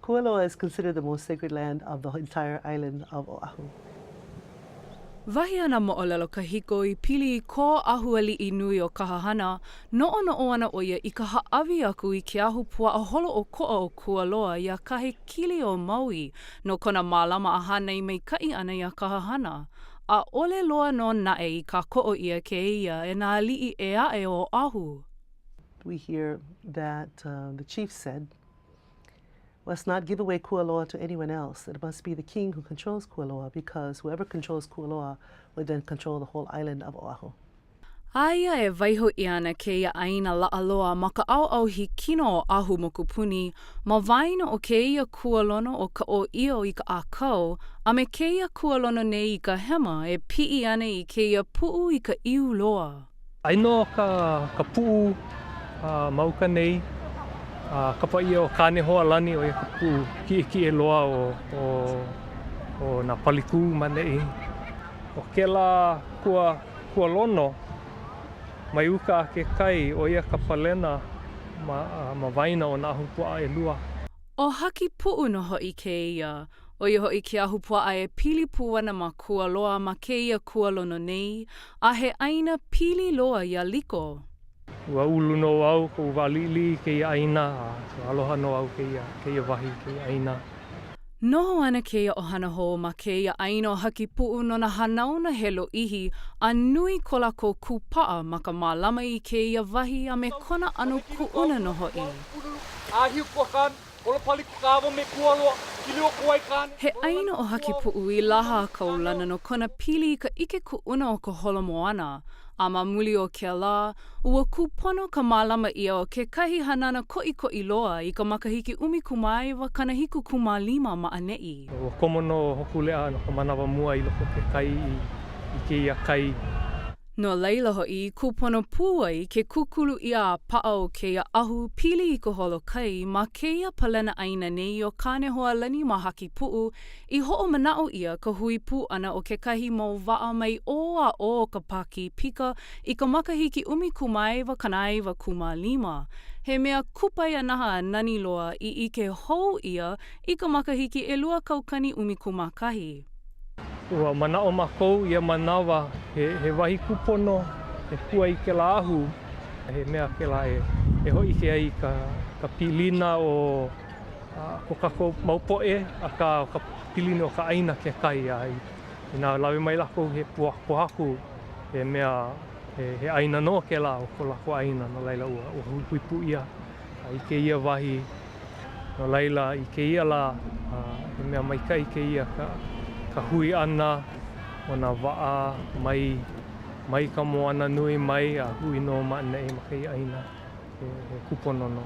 Kualoa is considered the most sacred land of the entire island of Oahu. Wahi ana mo ʻŌlelo kahiko I pili I ko ahualiʻi nui o ka hahana, noʻonoʻo ana ʻo ia I ka haʻawi aku I ke ahu puaʻa holo o koʻa o Kualoa ia kahe kili o Maui no kona mālama a hānai maikaʻi ana ia ka hahana. A ʻole loa no naʻe I ka koʻo ia ke ia e nā aliʻi e aʻe o Oahu. We hear that the chief said, let's not give away Kualoa to anyone else. It must be the king who controls Kualoa, because whoever controls Kualoa would then control the whole island of Oahu. Aia e waiho I ana ke ia aina laʻaloa ma ka ʻaoʻao hikino o Ahu mokupuni, ma waina o ke ia kualono o ka ʻōʻio I ka ʻākau, a me ke ia kualono nei I ka hema e piʻi ana I ke ia puʻu I ka iu loa. Aino ka puʻu mauka nei, ka paia o kāne hoa lani o ia ka puʻu kiʻekiʻe loa o nā paliku ma neʻi. O kēlā kualono, mai uka a ke kai o ia ka palena ma waina o nā ahu puaʻa ʻelua. O haki puʻu no hoʻi ke ia, o ia hoʻi ke ahu puaʻa e pili pū ana ma Kualoa ma ke ia kualono nei, a he ʻaina pili loa ia liko. Ua ulu no au ko waliʻiliʻi ke ia ʻaina, aloha no au ke ia wahi ke ia ʻaina. Noho ana ke ia ʻohana hou ma ke ia ʻaina o haki puʻu no na hanauna he loʻihi a nui ko lākou kūpaʻa ma ka mālama I ke ia wahi a me kona anu kuʻuna no hoʻi. He ʻaina o haki puʻu I laha a kaulana no kona pili I ka ʻike kuʻuna o ka holomoana, a ma muli o ke lā, ua kūpono ka mālama ia o ke kahi hanana koʻikoʻi loa I ka makahiki 'umikumaewa kanahiku 15 ma'aneʻi. Ua komo no hokulea no ka manawa mua I loko ke kai I ke ia kai. No leila hoʻi kūpono pū ai ke kukulu ia a paʻa o ke ia ahu pili I ka holo kai ma ke ia palena ʻaina nei o kāne hoa lani ma haki puʻu I hoʻomanaʻo ia ka hui pū ana o ke kahi mau waʻa mai o a o ka paki pika I ka makahiki 15 He mea kupai anaha nani loa I ike hou ia I ka makahiki 2 Ua manaʻo mākou ia manawa he wahi kupono e pua I ke lā ahu. He mea ke lā e hoʻi ke ai ka pilina o ko kākou maupoʻe a ka pilina o ka ʻaina ke kai ai. Inā lawe mai lako he pohaku he mea he ʻaina no ke lā o ko lako ʻaina no laila ua huipu ia I ke ia wahi. No laila I ke ia lā he mea maikai ke ia ka hui ana o nā waʻa mai ka moana nui mai a hui no maʻaneʻi ma ke ia ʻaina he kupono no.